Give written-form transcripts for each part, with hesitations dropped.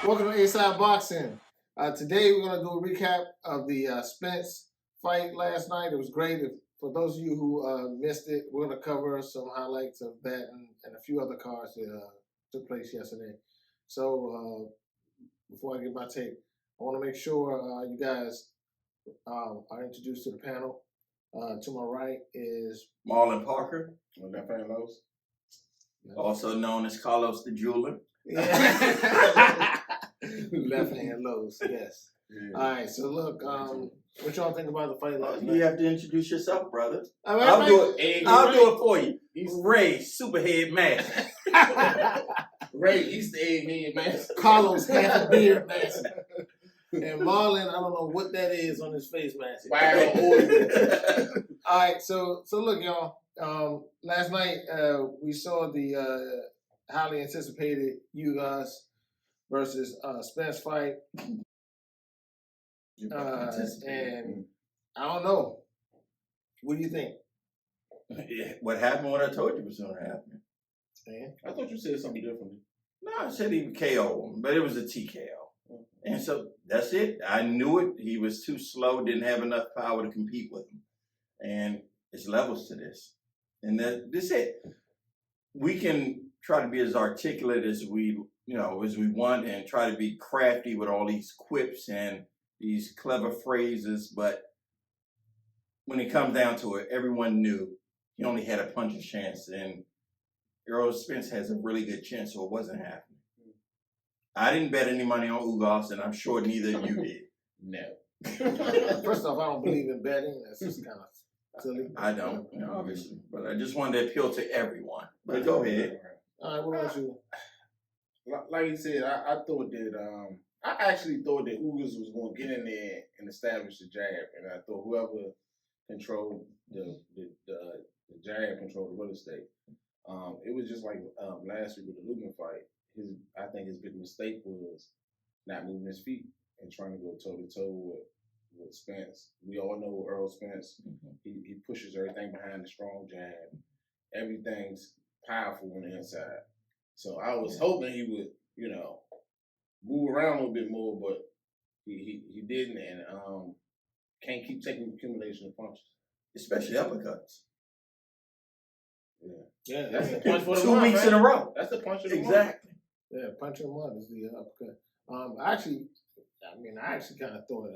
Welcome to A-Side Boxing. Today we're going to do a recap of the Spence fight last night. It was great. For those of you who missed it, we're going to cover some highlights of that and a few other cards that took place yesterday. So before I give my take, I want to make sure you guys are introduced to the panel. To my right is Marlon Parker, Left-hand Lowe's. also known as Carlos the Jeweler. Yeah. Left hand Lowe's, yes. Yeah. All right, so look, what y'all think about the fight last night? You have to introduce yourself, brother. I mean, I'll do it for you. He's Ray, Superhead Master. Ray, he's the Head Master. Carlos half a beard mask. And Marlon, I don't know what that is on his face mask. All right, so look, y'all. Last night we saw the highly anticipated you guys versus Spence fight. And I don't know. What do you think? What happened? What I told you was going to happen. Man. I thought you said something differently. No, I said he would KO him, but it was a TKO. And so that's it. I knew it. He was too slow, didn't have enough power to compete with him. And it's levels to this. And that's it. We can try to be as articulate as we want and try to be crafty with all these quips and these clever phrases, but when it comes down to it, everyone knew he only had a puncher's chance, and Errol Spence has a really good chance, so it wasn't happening. I didn't bet any money on Ugas, and I'm sure neither of you did. No. First off, I don't believe in betting. That's just kind of silly. I don't, obviously, but I just wanted to appeal to everyone. But go ahead. All right, what about you? Like you said, I thought that I actually thought that Ugas was going to get in there and establish the jab, and I thought whoever controlled the jab controlled the real estate. It was just like last week with the Lugan fight. I think his big mistake was not moving his feet and trying to go toe to toe with Spence. We all know Earl Spence. Mm-hmm. He pushes everything behind the strong jab. Everything's powerful on the inside. So I was hoping he would, move around a little bit more, but he didn't, and can't keep taking accumulation of punches, especially uppercuts. Yeah, that's the punch for the 2 month, weeks right? in a row. That's the punch of the month. Exactly. Yeah, punch of the month is the uppercut. I actually kind of thought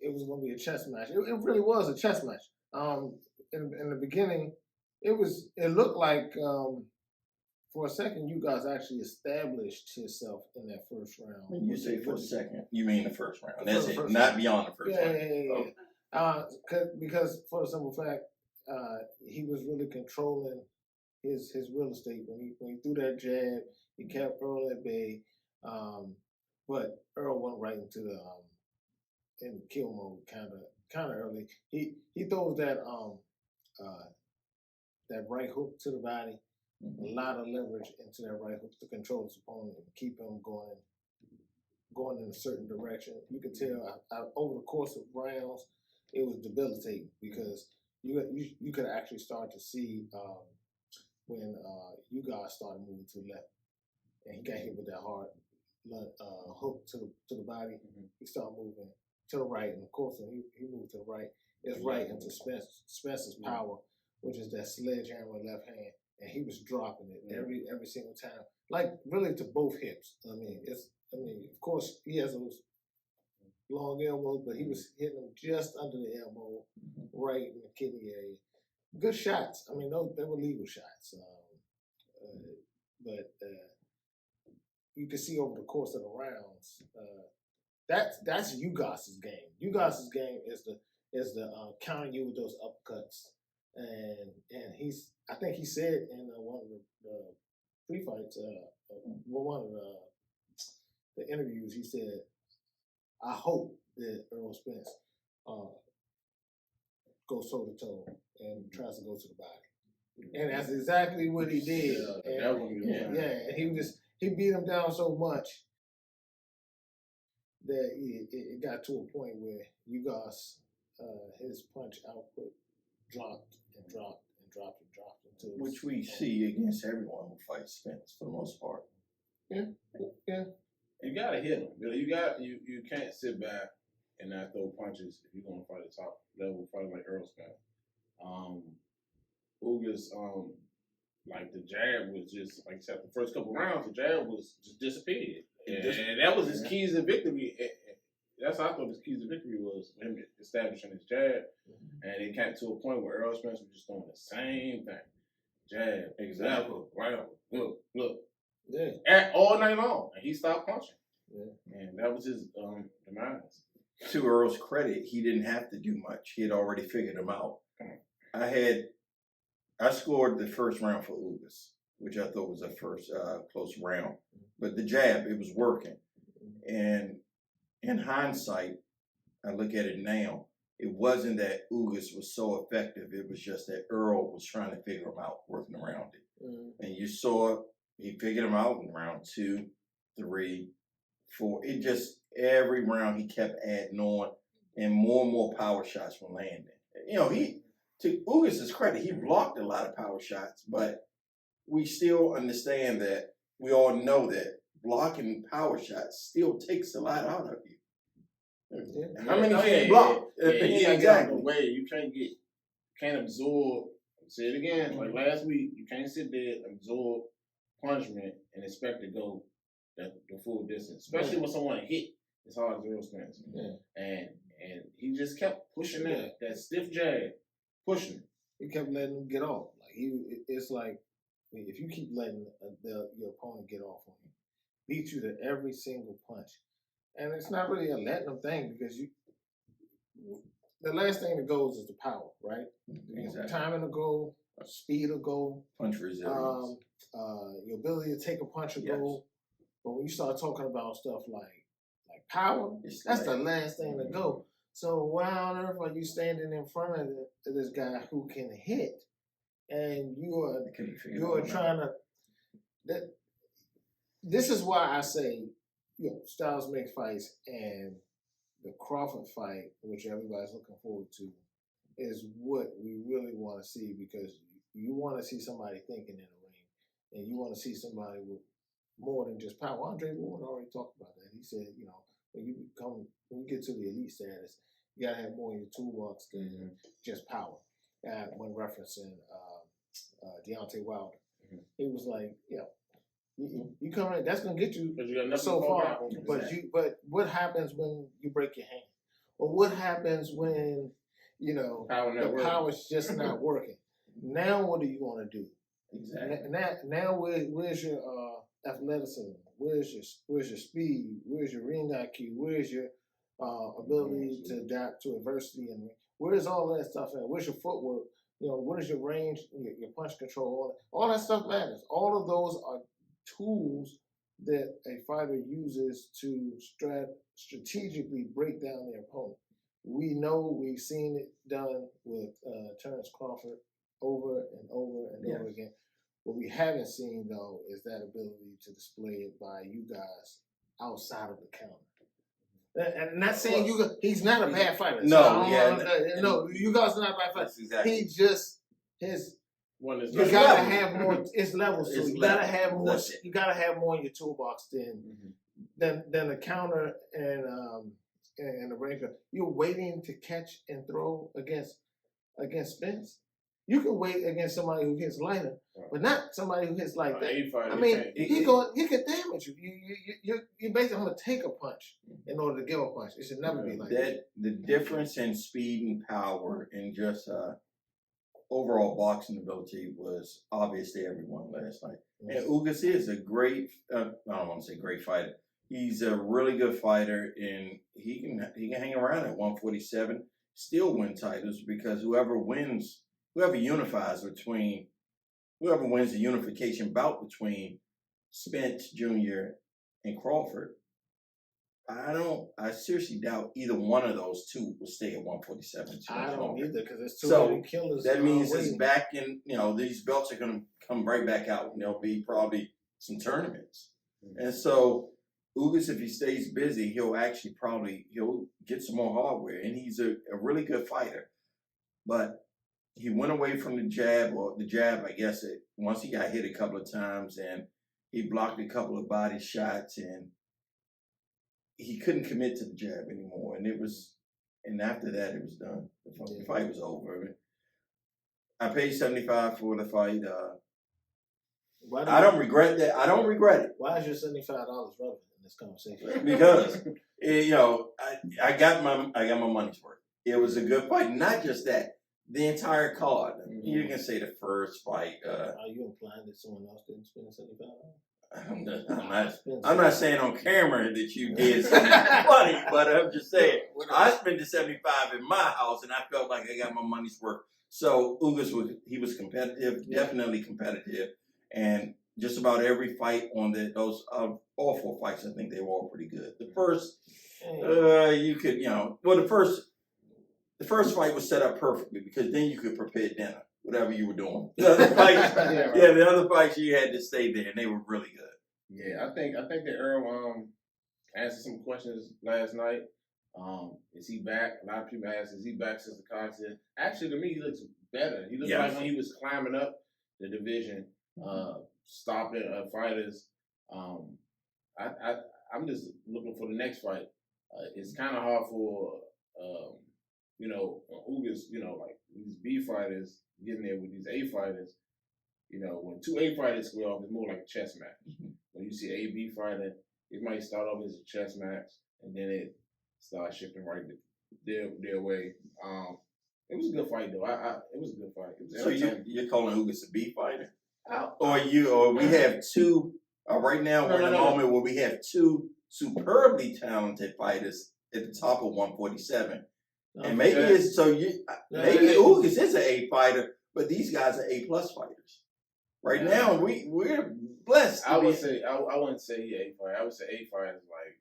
it was going to be a chess match. It really was a chess match. In the beginning, it looked like for a second you guys actually established yourself in that first round. When you say for a second, you mean the first round. That's it, not beyond the first round. Yeah. Because for the simple fact, he was really controlling his real estate when he threw that jab. He kept Earl at bay, but Earl went right into the in kill mode kind of early. He throws that right hook to the body, a lot of leverage into that right hook to control his opponent and keep him going in a certain direction. You could tell over the course of rounds, it was debilitating because you could actually start to see when you guys started moving to the left, and he got hit with that hard hook to the body. Mm-hmm. He started moving to the right, and of course when he moved to the right, it's right into Spence's power, which is that sledgehammer left hand, and he was dropping it every single time, like really to both hips. Of course he has those long elbows, but he was hitting them just under the elbow, right in the kidney area. Good shots. They were legal shots. But you can see over the course of the rounds, that's Ugas's game. Ugas's game is the countering you with those uppercuts, and I think he said in one of the pre-fights, one of the interviews, he said, I hope that Earl Spence goes toe to toe and tries to go to the body, and that's exactly what he did. He beat him down so much that it got to a point where Ugas his punch output dropped until which we see against everyone who fights Spence for the most part. Yeah. You gotta hit him. You can't sit back and not throw punches if you're gonna fight a top level fighter like Earl Spence. Ugas, like the jab was just like except the first couple rounds, the jab was just disappeared, and that was his keys to victory. That's what I thought his keys to victory was him establishing his jab, and it came to a point where Earl Spence was just doing the same thing, jab, Exactly. right, look, Yeah. all night long, and he stopped punching. Yeah. And that was his demise. To Earl's credit, he didn't have to do much. He had already figured them out. I scored the first round for Ugas, which I thought was a first close round. But the jab, it was working. And in hindsight, I look at it now, it wasn't that Ugas was so effective. It was just that Earl was trying to figure him out, working around it. And you saw he figured him out in round 2, 3, 4. It just, every round he kept adding on, and more power shots were landing. You know, to Ugas' credit, he blocked a lot of power shots, but we still understand that, we all know that blocking power shots still takes a lot out of you. Yeah. How many can you block? You can't get out of Exactly. the way. You can't absorb. Say it again. Like last week, you can't sit there and absorb punishment and expect to go the full distance, especially when someone hit as hard as Earl Spence. And he just kept pushing that stiff jab, pushing. He kept letting him get off. Like it's like if you keep letting your opponent get off on you, beat you to every single punch, and it's not really a letting them thing because the last thing that goes is the power, right? Exactly. Timing will go, speed will go, Punch resilience. your ability to take a punch will go. But when you start talking about stuff like power, that's the last thing to go. So why on earth are you standing in front of this guy who can hit, and you are trying to? This is why I say, Styles makes fights, and the Crawford fight, which everybody's looking forward to, is what we really want to see, because you want to see somebody thinking in the ring, and you want to see somebody with more than just power. Andre Ward already talked about that. He said, when you get to the elite status, you gotta have more in your toolbox than just power. When referencing Deontay Wilder, he was like, you come in, that's gonna get you so far. But what happens when you break your hand, or what happens when the power's just not working? Now what are you gonna do? Exactly. Now where's your athleticism? Where's your speed? Where's your ring IQ? Where's your ability to adapt to adversity? And where's all that stuff at? Where's your footwork? What is your range? Your punch control? All that stuff matters. All of those are tools that a fighter uses to strategically break down their opponent. We know we've seen it done with Terrence Crawford over and over and over again. What we haven't seen, though, is that ability to display it by you guys outside of the counter. And not saying he's not a bad fighter. No, you guys are not a bad fighter. Exactly. He just you gotta have more. It's levels. So you gotta have more. You gotta have more in your toolbox than the counter and the breaker. You're waiting to catch and throw against Spence. You can wait against somebody who hits lighter, but not somebody who hits like that. He can damage you. You basically gonna take a punch in order to give a punch. It should never be like that. The difference in speed and power and just overall boxing ability was obvious to everyone last night. And Ugas is a great, I don't want to say great fighter. He's a really good fighter, and he can hang around at 147, still win titles, because whoever wins the unification bout between Spence Jr. and Crawford, I seriously doubt either one of those two will stay at 147. I don't either, because it's too many killers. That means it's back in, these belts are going to come right back out, and there'll be probably some tournaments. And so Ugas, if he stays busy, he'll get some more hardware, and he's a really good fighter. But he went away from the jab, I guess, once he got hit a couple of times, and he blocked a couple of body shots, and he couldn't commit to the jab anymore, and after that it was done. The fight was over. I mean, I paid $75 for the fight. I don't regret that. I don't regret it. Why is your $75 relevant in this conversation? Because I got my money's worth. It was a good fight. Not just that, the entire card. You can say the first fight. Are you implying that someone else didn't spend $75? I'm not saying on camera that you did something funny, but I'm just saying I spent the $75 in my house, and I felt like I got my money's worth. So Ugas was competitive, definitely competitive, and just about every fight on those all 4 fights, I think they were all pretty good. The first, the first fight was set up perfectly because then you could prepare dinner, whatever you were doing. The other fights, the other fights you had to stay there, and they were really good. Yeah, I think that Earl answered some questions last night. Is he back? A lot of people ask, is he back since the contest? Actually, to me, he looks better. He looks like when he was climbing up the division, stopping fighters. I'm just looking for the next fight. It's kind of hard for Ugas, like these B fighters getting there with these A fighters. When 2 A fighters square off, it's more like a chess match. Mm-hmm. When you see A B fighter, it might start off as a chess match, and then it starts shifting right their way. It was a good fight, though. It was a good fight. So you're calling Ugas a B fighter, or we have 2 right now? We're in a moment where we have 2 superbly talented fighters at the top of 147, and maybe maybe Ugas is an A fighter, but these guys are A+ fighters. Right now, we're blessed. I wouldn't say he A fighter. I would say A fighter is like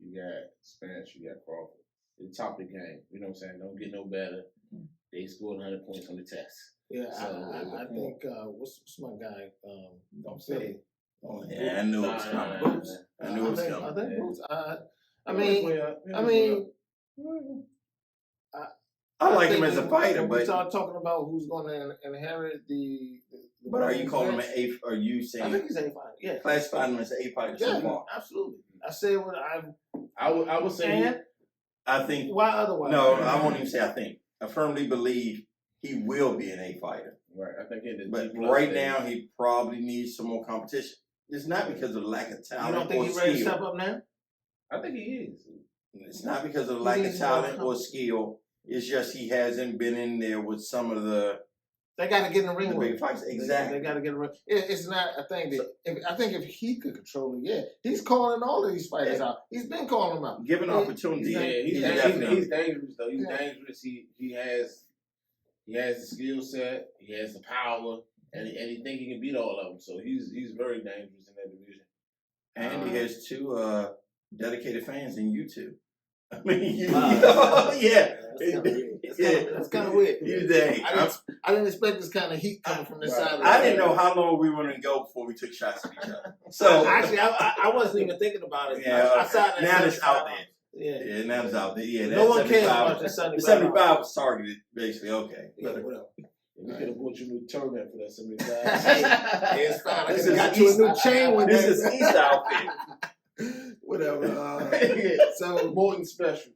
you got Spence, you got Crawford. The top of the game. You know what I'm saying? Don't get no better. They scored 100 points on the test. Yeah, so, I think what's my guy? Don't say it. Oh yeah, I knew it was coming. I knew it was coming. I think Boots. I mean. I like him as a fighter, but we start talking about who's going to inherit the. But are you calling him an A? Are you saying? I think he's A fighter. Yeah, classifying him as an A fighter so far. Absolutely. I said what I would say. I think. Why otherwise? No, I won't even say I think. I firmly believe he will be an A fighter. Right. I think it is. But right now, he probably needs some more competition. It's not because of the lack of talent. You don't think he's ready to step up now? I think he is. It's not because of the lack of talent or skill. It's just he hasn't been in there with some of the. They got to get in the ring with big fights. Exactly. They got to get in the ring. It's not a thing that. I think if he could control it, he's calling all of these fighters out. He's been calling them out. Given opportunity. He's dangerous though. He's dangerous. He has the skill set. He has the power, and he think he can beat all of them. So he's very dangerous in that division. And he has 2 dedicated fans in YouTube. I mean, That's kind of weird. I didn't expect this kind of heat coming from this side. I didn't know how long we were going to go before we took shots at each other. So actually, I wasn't even thinking about it. Yeah, now it's out there. Yeah, now it's out there. Yeah, no one cares about the 75. The 75 was targeted, basically. Okay, yeah, whatever. We could have bought you a new turban for that 75. Hey, it's fine. I got you a new chain with this. This is East outfit. Whatever. So Morton special.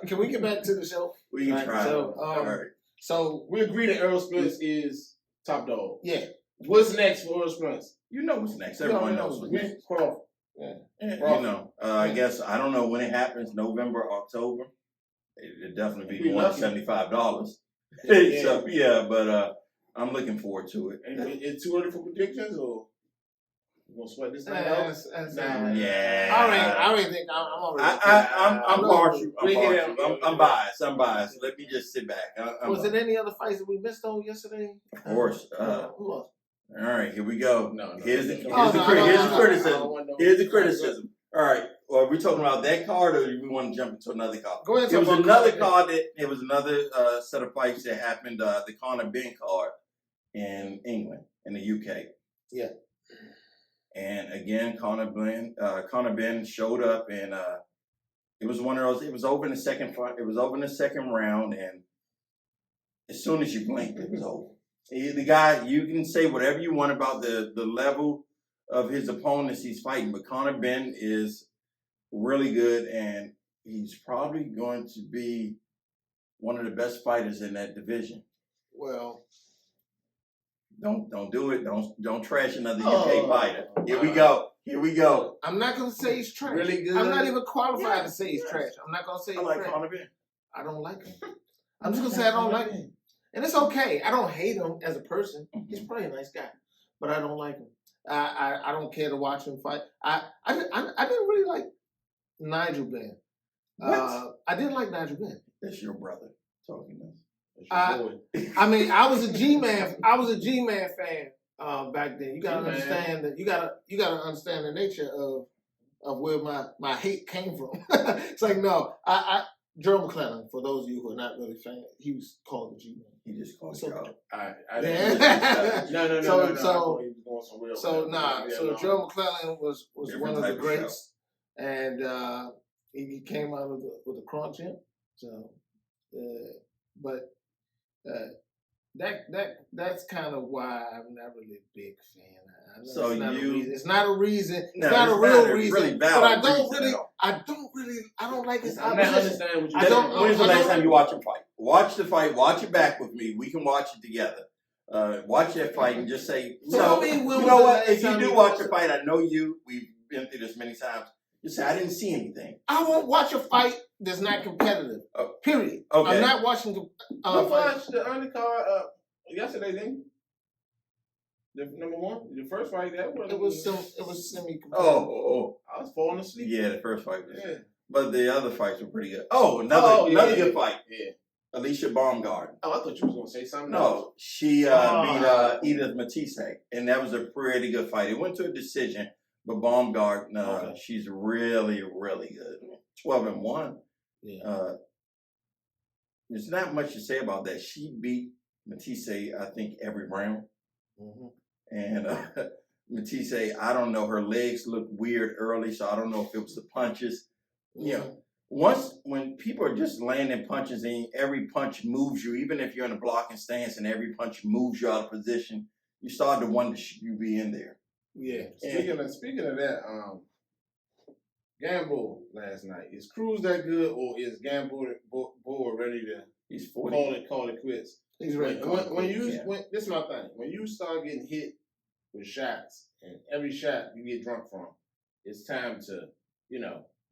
Can we get back to the show? We can try. So, all right. So we agree that Earl Spence is top dog. Yeah. What's next for Earl Spence? You know what's next. Everyone knows what's next. Crawford. Yeah. I guess I don't know when it happens. November, October. It'll definitely be more than $75. Yeah. So but I'm looking forward to it. It's too early for predictions, or you gonna sweat this thing out? Yeah. I already think I'm already. I'm partial. I'm biased. Let me just sit back. Was it any other fights that we missed on yesterday? Of course. Who else? All right, here we go. Here's the criticism. Here's the criticism. All right. Well, are we talking about that card, or do we want to jump into another card? Go ahead. It was another card. It was another set of fights that happened. The Conor Ben card in England, in the UK. Yeah. And again, Conor Ben showed up, and it was one of those. It was over in the second fight. It was over in the second round, and as soon as you blinked, it was over. The guy, you can say whatever you want about the level of his opponents he's fighting, but Conor Ben is really good, and he's probably going to be one of the best fighters in that division. Well, Don't do it. Don't trash another UK fighter. Here we wow. go. Here we go. I'm not gonna say he's trash. Really good. I'm not even qualified Yeah, to say he's yes. trash. I'm not gonna say I he's like trash. Conor Ben. I don't like him. I'm just gonna say I don't like him, and it's okay. I don't hate him as a person. He's probably a nice guy, but I don't like him. I don't care to watch him fight. I didn't really like Nigel Benn. What? I didn't like Nigel Benn. That's your brother talking this. That's your boy. I mean, I was a G-Man fan back then. You gotta G-Man. understand that. You gotta understand the nature of where my hate came from. It's like no, Gerald McClellan. For those of you who are not really fans, he was called the G-Man. He just called So- you out. I Yeah. no. So- I thought he was going somewhere else. So Gerald McClellan was Different one of type the of greats, and he came out with a crunk chin. So, but that's kind of why I'm not really a big fan. I know So it's not a reason. It's No, not it's a real not a reason. really but valid I don't reason really. at all. I don't like his I'm not opposition. understanding what I you're don't- saying. When's the I last don't- time you watched a fight? Watch the fight. Watch it back with me. We can watch it together. Watch that fight and just say, Tell me when you was know the what? last If you time do you watch watched the fight, I know you. We've been through this many times. Just say, I didn't see anything. I won't watch a fight that's not competitive. Oh. Period. Okay. I'm not watching the. You fight. watched the undercard yesterday, didn't you? The number one, the first fight that was. It was semi. Oh. I was falling asleep. Yeah, the first fight was. Yeah. But the other fights were pretty good. Another good fight. Yeah. Alicia Baumgarten. Oh, I thought you was gonna say something. No, she Oh. beat Edith Matisse, and that was a pretty good fight. It went to a decision, but Baumgarten, Okay. she's really, really good. 12-1. Yeah. There's not much to say about that. She beat Matisse, I think, every round. Mhm. And Matisse, I don't know, her legs looked weird early, so I don't know if it was the punches. Yeah. When people are just landing punches and every punch moves you, even if you're in a blocking stance and every punch moves you out of position, you start to wonder, should you be in there? Yeah. Speaking of that, Gamble last night. Is Cruz that good, or is Gamble ready to He's 40. call it quits? He's ready. This is my thing. When you start getting hit with shots, and every shot you get drunk from, it's time to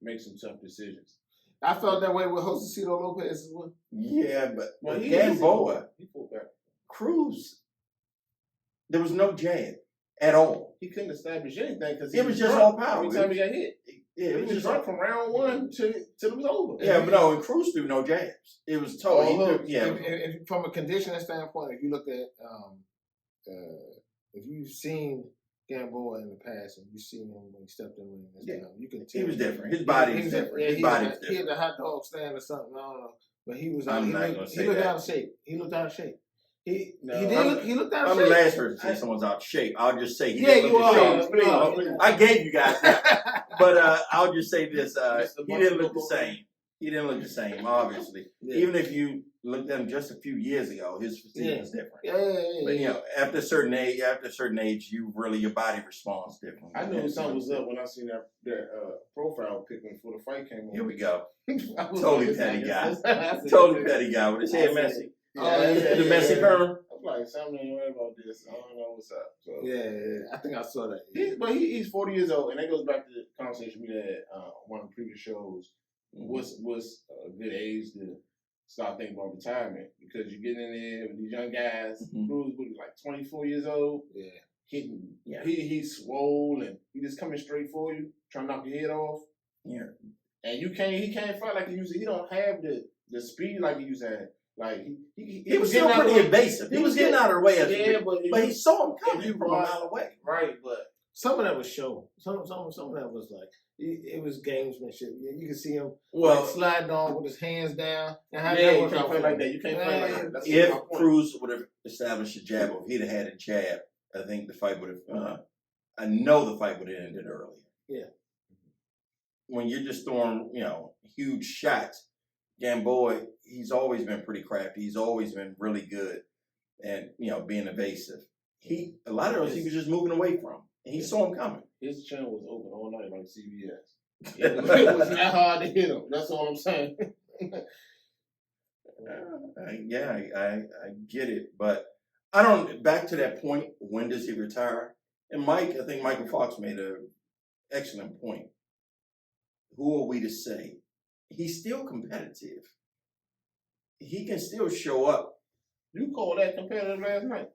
make some tough decisions. I felt that way with Josecito Lopez as well. Yeah, but He Gamboa, pulled back. Cruz, there was no jab at all. He couldn't establish anything because It was just all power. every time he got hit. Yeah, He was drunk from round one till it was over. Yeah, but no, and Cruz threw no jabs. It was total. If from a conditioning standpoint, if you look at, if you've seen Gamboa in the past and you've seen him when he stepped in the ring this time, you can tell he was different. His body was different. Yeah, His body was he had different. the hot dog stand or something. I don't know, but he was. I'm He not looked, gonna he say looked that. out of shape. He looked out of shape. He looked out I'm of the shape. last person to say someone's out of shape. I'll just say he Yeah, didn't you look are. the same. You are. I gave you guys that. But I'll just say this: he didn't look the Mr. same. He didn't look the same, obviously. Yeah. Even if you looked at him just a few years ago, his physique was different. Yeah. But after a certain age, your body responds differently. I knew something was up when I seen that profile pic before the fight came on. Here we go. I was Totally like, petty guy. I said, Totally petty guy with his hair messy. The messy perm. I'm like, something ain't right about this. I don't know what's up. So. Yeah. I think I saw that. He's 40 years old, and that goes back to the conversation we had one of the previous shows. What's a good age to start thinking about retirement? Because you're getting in there with these young guys. Cruz was like 24 years old. Yeah. Hitting. Yeah. He's swole and he just coming straight for you, trying to knock your head off. Yeah. And he can't fight like he used to. He don't have the speed like he used to have. Like he was still pretty evasive. He was getting out of the way. But he saw him coming from a mile away. Right, but some of that was show. Some of that was like it was gamesmanship. You can see him sliding on with his hands down. And how you can't fight like that. You can't fight like that. That's if Cruz would have established a jab, or if he'd have had a jab, I think the fight would have. I know the fight would have ended earlier. Yeah. When you're just throwing, huge shots, Gamboa, he's always been pretty crafty. He's always been really good, and being evasive. A lot of those he was just moving away from, and he saw him coming. His channel was open all night like CBS. It was not hard to hit him. That's all I'm saying. I get it, but I don't. Back to that point, when does he retire? And Mike, I think Michael Fox made an excellent point. Who are we to say? He's still competitive. He can still show up. You called that competitive last night.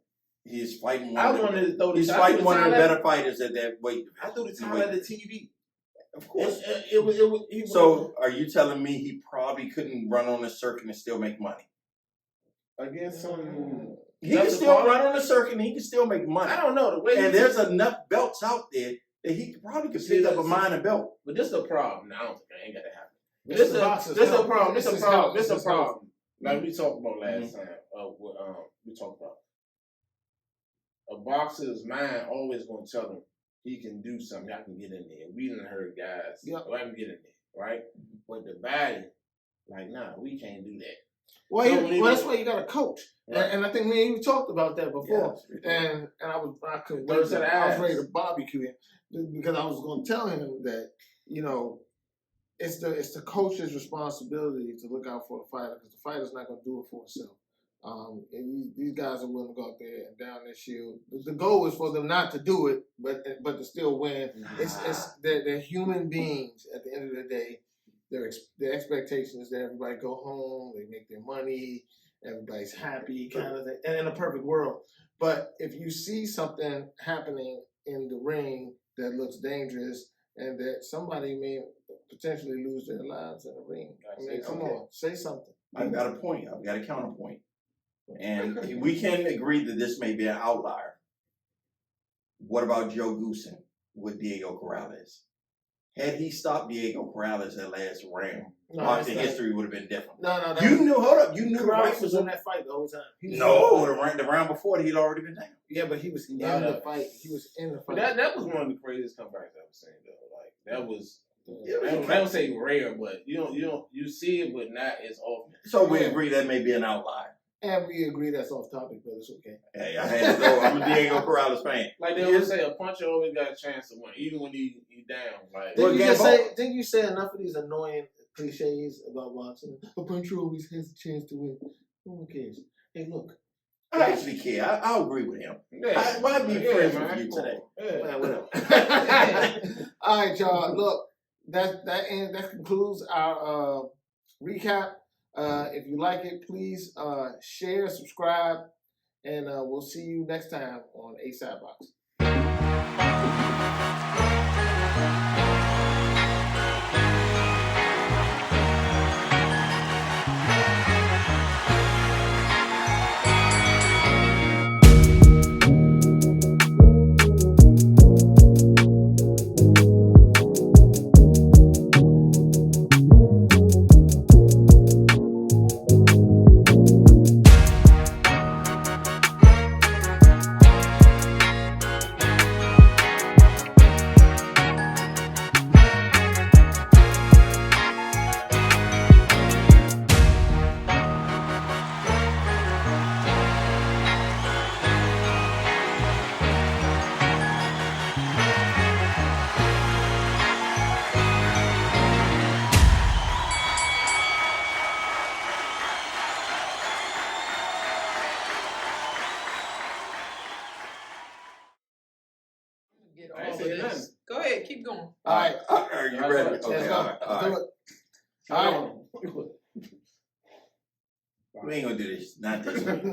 He's fighting I wanted to throw the He's shot. fighting one of the better fighters at that weight. I threw the time at the TV. Of course. It was. So, are you telling me he probably couldn't run on the circuit and still make money? Against some. He can still run on the circuit and he can still make money. I don't know the way. And there's enough belts out there that he probably could pick up a minor belt. But this is a problem. No, I don't think that ain't got to happen. This This is a problem. Like we talked about last time. We talked about a boxer's mind always going to tell him he can do something. I can get in there. We done heard guys. Yep. I can get in there, right? But the body, like, nah, we can't do that. Well, So that's why you got a coach, Right. and I think me and you talked about that before. Yeah, And I couldn't Third wait. set of I was eyes. ready to barbecue him because I was going to tell him that it's the coach's responsibility to look out for the fighter because the fighter's not going to do it for himself. And these guys are willing to go out there and down their shield. The goal is for them not to do it, but to still win. They're human beings at the end of the day. Their expectation is that everybody go home, they make their money, everybody's happy, kind of thing, and in a perfect world. But if you see something happening in the ring that looks dangerous and that somebody may potentially lose their lives in the ring, I mean, come on, say something. I've got a point. I've got a counterpoint. And we can agree that this may be an outlier. What about Joe Goosen with Diego Corrales? Had he stopped Diego Corrales that last round, the history would have been different. No. You knew, hold up, you knew Corrales was in that fight the whole time. No, the round before he'd already been down. Yeah, but he was in the fight. He was in the fight. But that was one of the craziest comebacks I've ever seen though. Like that was. I don't say rare, but you see it, but not as often. So we agree that may be an outlier. And we agree that's off topic, but it's okay. Hey, I had to go. I'm a Diego Corrales fan. Like they always say, a puncher always got a chance to win, even when he down. Like didn't you say enough of these annoying cliches about boxing? A puncher always has a chance to win. Who cares? Hey, look. I actually care. I'll agree with him. Yeah. Why be friends with you today? Yeah. Whatever. All right, y'all. Look, that concludes our recap. If you like it, please share, subscribe, and we'll see you next time on A Side Box. Go ahead, keep going. All right. Are you ready? Let's Okay, go. all right. All right. We ain't gonna do this. Not this week.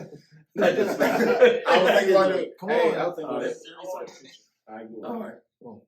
Not this week. I was thinking about it. Come on. Hey, I was thinking about it. All right. I go. All right. Come on.